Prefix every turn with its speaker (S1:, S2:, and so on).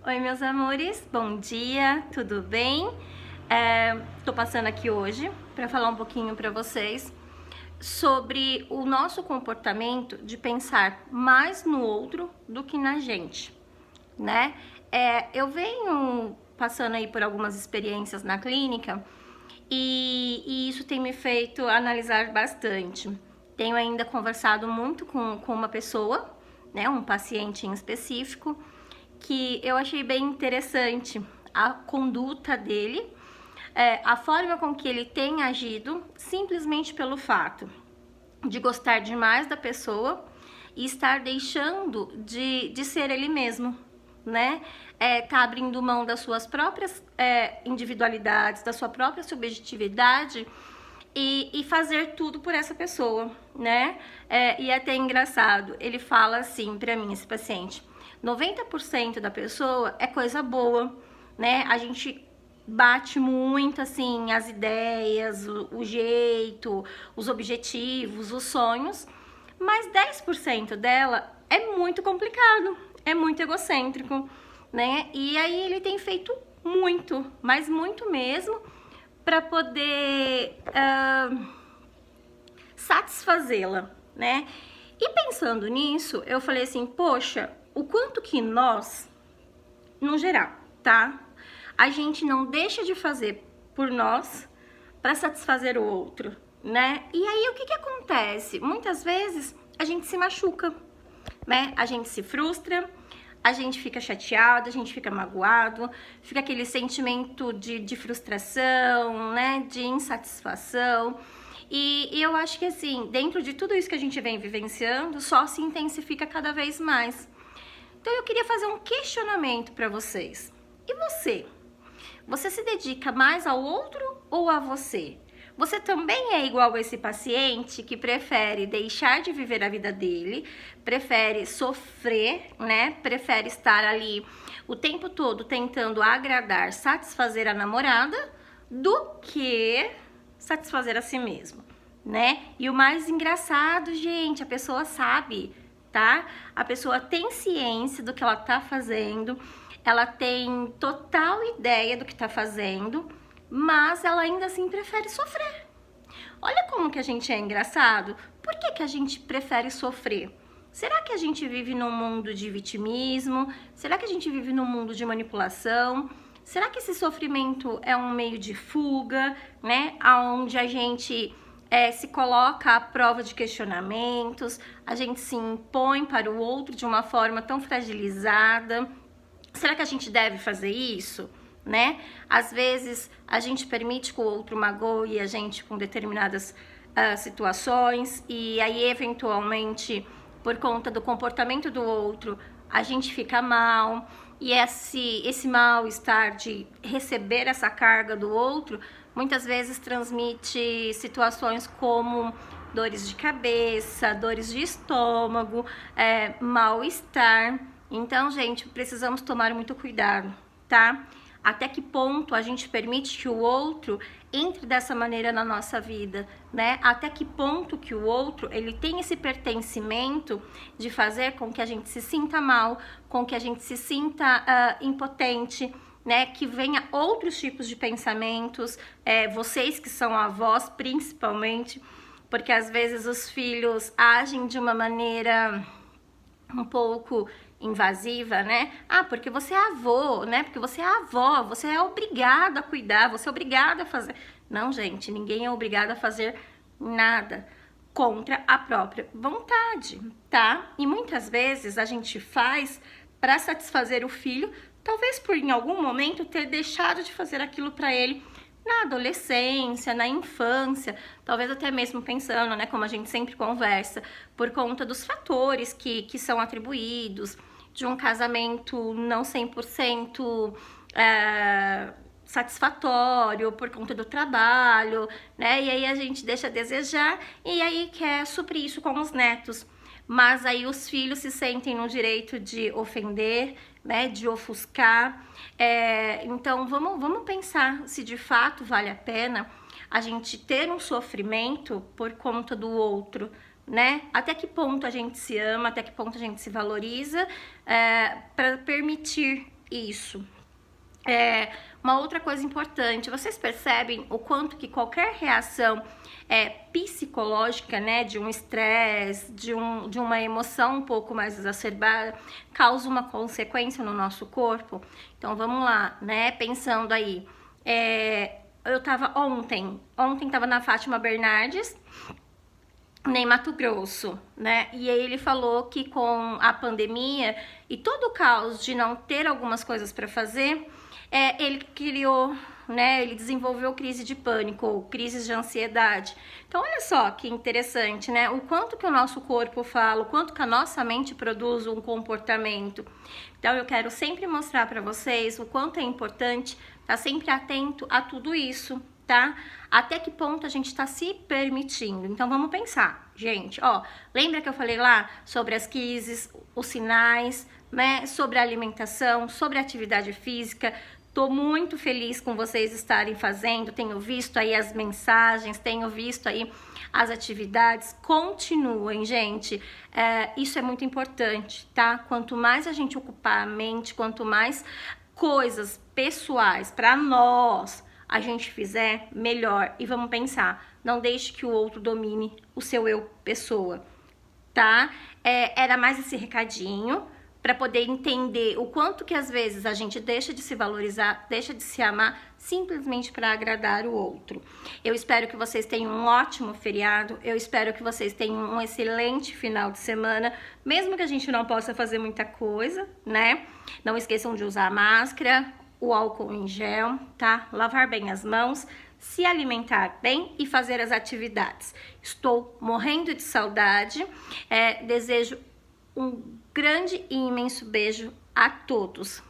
S1: Oi, meus amores, bom dia, tudo bem? Tô passando aqui hoje para falar um pouquinho para vocês sobre o nosso comportamento de pensar mais no outro do que na gente, né? Eu venho passando aí por algumas experiências na clínica e isso tem me feito analisar bastante. Tenho ainda conversado muito com uma pessoa, né, um paciente em específico, que eu achei bem interessante a conduta dele, a forma com que ele tem agido, simplesmente pelo fato de gostar demais da pessoa e estar deixando de ser ele mesmo, né? Tá abrindo mão das suas próprias individualidades, da sua própria subjetividade e fazer tudo por essa pessoa, né? E é até engraçado, ele fala assim pra mim, esse paciente: 90% da pessoa é coisa boa, né? A gente bate muito, assim, as ideias, o jeito, os objetivos, os sonhos, mas 10% dela é muito complicado, é muito egocêntrico, né? E aí ele tem feito muito, mas muito mesmo, para poder satisfazê-la, né? E pensando nisso, eu falei assim, poxa, o quanto que nós, no geral, tá? A gente não deixa de fazer por nós para satisfazer o outro, né? E aí o que que acontece? Muitas vezes a gente se machuca, né? A gente se frustra, a gente fica chateado, a gente fica magoado, fica aquele sentimento de frustração, né? De insatisfação. E eu acho que assim, dentro de tudo isso que a gente vem vivenciando, só se intensifica cada vez mais. Então eu queria fazer um questionamento para vocês. E você? Você se dedica mais ao outro ou a você? Você também é igual a esse paciente que prefere deixar de viver a vida dele, prefere sofrer, né? Prefere estar ali o tempo todo tentando agradar, satisfazer a namorada, do que satisfazer a si mesmo, né? E o mais engraçado, gente, a pessoa sabe, tá? A pessoa tem ciência do que ela tá fazendo, ela tem total ideia do que tá fazendo, mas ela ainda assim prefere sofrer. Olha como que a gente é engraçado. Por que que a gente prefere sofrer? Será que a gente vive num mundo de vitimismo? Será que a gente vive num mundo de manipulação? Será que esse sofrimento é um meio de fuga, né? Onde a gente se coloca à prova de questionamentos, a gente se impõe para o outro de uma forma tão fragilizada. Será que a gente deve fazer isso, né? Às vezes a gente permite que o outro magoe a gente com determinadas situações e aí eventualmente por conta do comportamento do outro a gente fica mal e esse mal-estar de receber essa carga do outro muitas vezes transmite situações como dores de cabeça, dores de estômago, mal-estar. Então, gente, precisamos tomar muito cuidado, tá? Até que ponto a gente permite que o outro entre dessa maneira na nossa vida, né? Até que ponto que o outro, ele tem esse pertencimento de fazer com que a gente se sinta mal, com que a gente se sinta impotente, né? Que venha outros tipos de pensamentos, vocês que são avós principalmente, porque às vezes os filhos agem de uma maneira um pouco invasiva, né? Ah, porque você é avô, né? Porque você é avó, você é obrigado a cuidar, você é obrigado a fazer. Não, gente, ninguém é obrigado a fazer nada contra a própria vontade, tá? E muitas vezes a gente faz para satisfazer o filho, talvez por em algum momento ter deixado de fazer aquilo para ele na adolescência, na infância, talvez até mesmo pensando, né, como a gente sempre conversa, por conta dos fatores que são atribuídos, de um casamento não 100% satisfatório, por conta do trabalho, né, e aí a gente deixa a desejar, e aí quer suprir isso com os netos. Mas aí os filhos se sentem no direito de ofender, né, de ofuscar. Então vamos pensar se de fato vale a pena a gente ter um sofrimento por conta do outro, né? Até que ponto a gente se ama, até que ponto a gente se valoriza, para permitir Isso. Uma outra coisa importante, vocês percebem o quanto que qualquer reação psicológica, né, de um estresse, de uma emoção um pouco mais exacerbada, causa uma consequência no nosso corpo? Então vamos lá, né, pensando aí, eu tava ontem tava na Fátima Bernardes, em Mato Grosso, né? E aí ele falou que com a pandemia e todo o caos de não ter algumas coisas para fazer, ele criou, né? Ele desenvolveu crise de pânico ou crises de ansiedade. Então olha só que interessante, né? O quanto que o nosso corpo fala, o quanto que a nossa mente produz um comportamento. Então eu quero sempre mostrar para vocês o quanto é importante estar sempre atento a tudo isso, tá? Até que ponto a gente está se permitindo. Então vamos pensar, gente, ó, lembra que eu falei lá sobre as crises, os sinais, né, sobre a alimentação, sobre a atividade física. Tô muito feliz com vocês estarem fazendo, tenho visto aí as mensagens, tenho visto aí as atividades. Continuem, gente, isso é muito importante, tá? Quanto mais a gente ocupar a mente, quanto mais coisas pessoais para nós a gente fizer, melhor. E vamos pensar, não deixe que o outro domine o seu eu pessoa, tá? Era mais esse recadinho para poder entender o quanto que às vezes a gente deixa de se valorizar, deixa de se amar simplesmente para agradar o outro. Eu espero que vocês tenham um ótimo feriado, eu espero que vocês tenham um excelente final de semana, mesmo que a gente não possa fazer muita coisa, né? Não esqueçam de usar a máscara, o álcool em gel, tá? Lavar bem as mãos, se alimentar bem e fazer as atividades. Estou morrendo de saudade, desejo um grande e imenso beijo a todos.